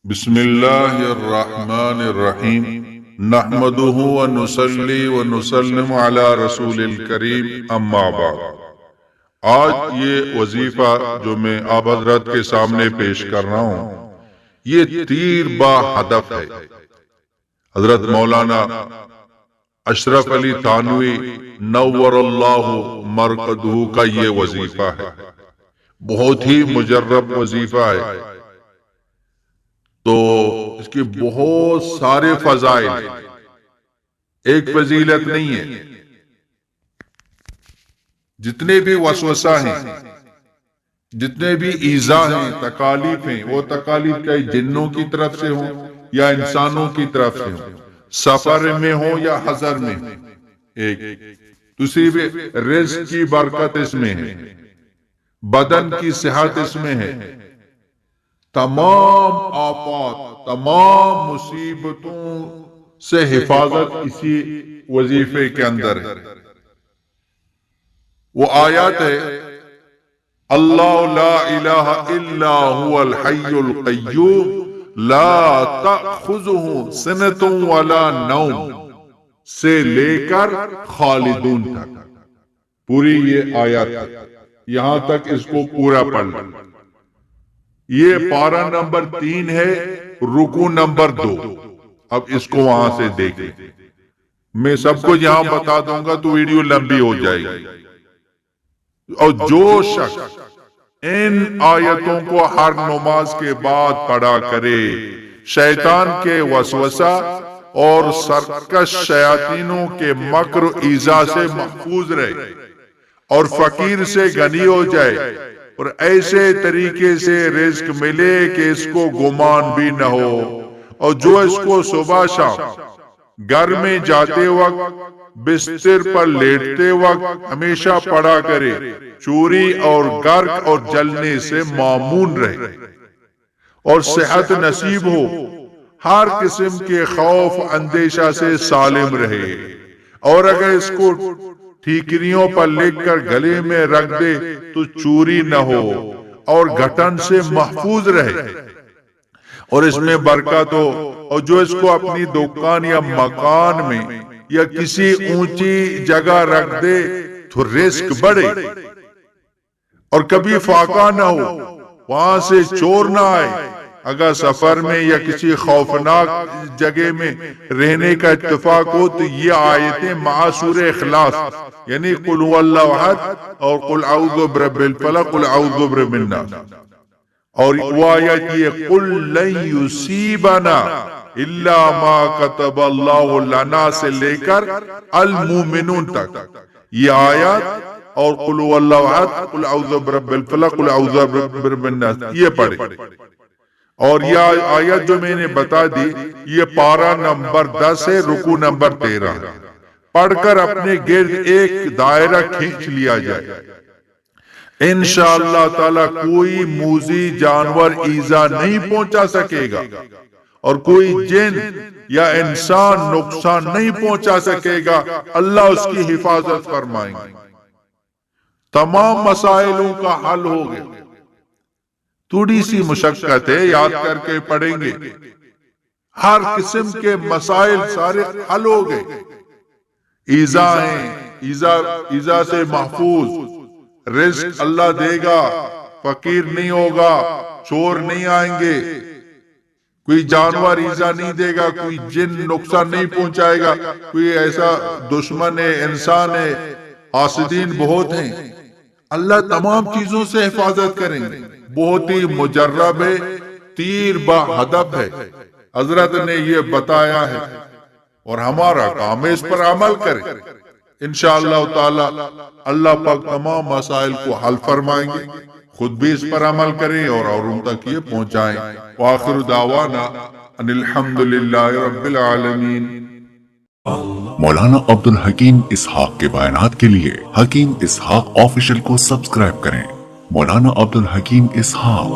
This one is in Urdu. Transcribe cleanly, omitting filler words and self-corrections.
بسم اللہ الرحمن الرحیم نحمدہ ونصلی ونسلم علی رسول الکریم اما بعد۔ آج یہ وظیفہ جو میں آپ حضرات کے سامنے پیش کر رہا ہوں یہ تیر با ہدف ہے۔ حضرت مولانا اشرف علی تھانوی نور اللہ مرقدہ کا یہ وظیفہ ہے، بہت ہی مجرب وظیفہ ہے، تو اس کی بہت سارے فضائل، ایک فضیلت نہیں ہے۔ جتنے بھی وسوسہ ہیں، جتنے بھی ایذا ہیں، تکالیف ہیں، وہ تکالیف چاہے جنوں کی طرف سے ہوں یا انسانوں کی طرف سے ہوں، سفر میں ہو یا حضر میں ہو، ایک دوسری بھی رزق کی برکت اس میں ہے، بدن کی صحت اس میں ہے، تمام آفات، تمام مصیبتوں سے حفاظت اسی وظیفے کے اندر ہے۔ وہ آیات ہے، اللہ لا الہ الا هو الحی القیوم لا تأخذہ سنۃ ولا نوم سے لے کر خالدون تک، پوری یہ آیات یہاں تک اس کو پورا پڑھ لیں۔ یہ پارہ نمبر 3 ہے، رکوع نمبر 2۔ اب اس کو وہاں سے دیکھیں، میں سب کو یہاں بتا دوں گا تو ویڈیو لمبی ہو جائے گی۔ اور جو شخص ان آیتوں کو ہر نماز کے بعد پڑھا کرے، شیطان کے وسوسہ اور سرکش شیاطینوں کے مکر و ایذا سے محفوظ رہے اور فقیر سے غنی ہو جائے، اور ایسے طریقے سے رزق ملے کہ اس کو گمان بھی نہ ہو، اور جو اس کو صبح شام گھر میں جاتے وقت، بستر پر لیٹتے وقت ہمیشہ پڑھا کرے، چوری اور غرق اور جلنے سے معمون رہے اور صحت نصیب ہو، ہر قسم کے خوف اندیشہ سے سالم رہے، اور اگر اس کو ٹھیکریوں پر لکھ کر گلے میں رکھ دے تو چوری نہ ہو اور گھٹن سے محفوظ رہے اور اس میں برکت ہو، اور جو اس کو اپنی دکان یا مکان میں یا کسی اونچی جگہ رکھ دے تو رزق بڑھے اور کبھی فاقہ نہ ہو، وہاں سے چور نہ آئے۔ اگر سفر میں یا کسی خوفناک جگہ میں رہنے کا اتفاق ہو تو یہ آیتیں مع سورہ اخلاص یعنی قل هو اللہ احد اور قل اعوذ برب الفلق قل اعوذ برب الناس، اور وہ آیت یہ قل لن یصیبنا الا ما كتب اللہ لنا سے لے کر المومنون تک یہ آیات، اور قل هو اللہ احد قل اعوذ برب الفلق قل اعوذ برب الناس یہ پڑھے۔ اور یہ آیت جو میں نے بتا دی یہ پارہ نمبر 10 ہے، رکوع نمبر 13 ہے، پڑھ کر اپنے گرد ایک دائرہ کھینچ لیا جائے، انشاءاللہ تعالی کوئی موذی جانور ایذا نہیں پہنچا سکے گا اور کوئی جن یا انسان نقصان نہیں پہنچا سکے گا، اللہ اس کی حفاظت فرمائیں گے، تمام مسائلوں کا حل ہو گیا۔ تھوڑی سی مشقت ہے، یاد کر کے پڑھیں گے، ہر قسم کے مسائل سارے حل ہو گئے، ایذا ہیں، ایذا سے محفوظ، رزق اللہ دے گا، فقیر نہیں ہوگا، چور نہیں آئیں گے، کوئی جانور ایذا نہیں دے گا، کوئی جن نقصان نہیں پہنچائے گا، کوئی ایسا دشمن ہے، انسان ہے، حاسدین بہت ہیں، اللہ تمام چیزوں سے حفاظت کریں گے۔ بہت ہی مجرب ہے، تیر با ہدف ہے، حضرت نے یہ بتایا ہے اور ہمارا کام ہے اس پر عمل کریں۔ انشاءاللہ تعالی اللہ پاک تمام مسائل کو حل فرمائیں گے، خود بھی اس پر عمل کریں اور اوروں تک یہ پہنچائیں۔ وآخر دعوانا ان الحمدللہ رب العالمین۔ مولانا عبد الحکیم اسحاق کے بیانات کے لیے حکیم اسحاق آفیشل کو سبسکرائب کریں۔ مولانا عبد الحکیم اسحاق۔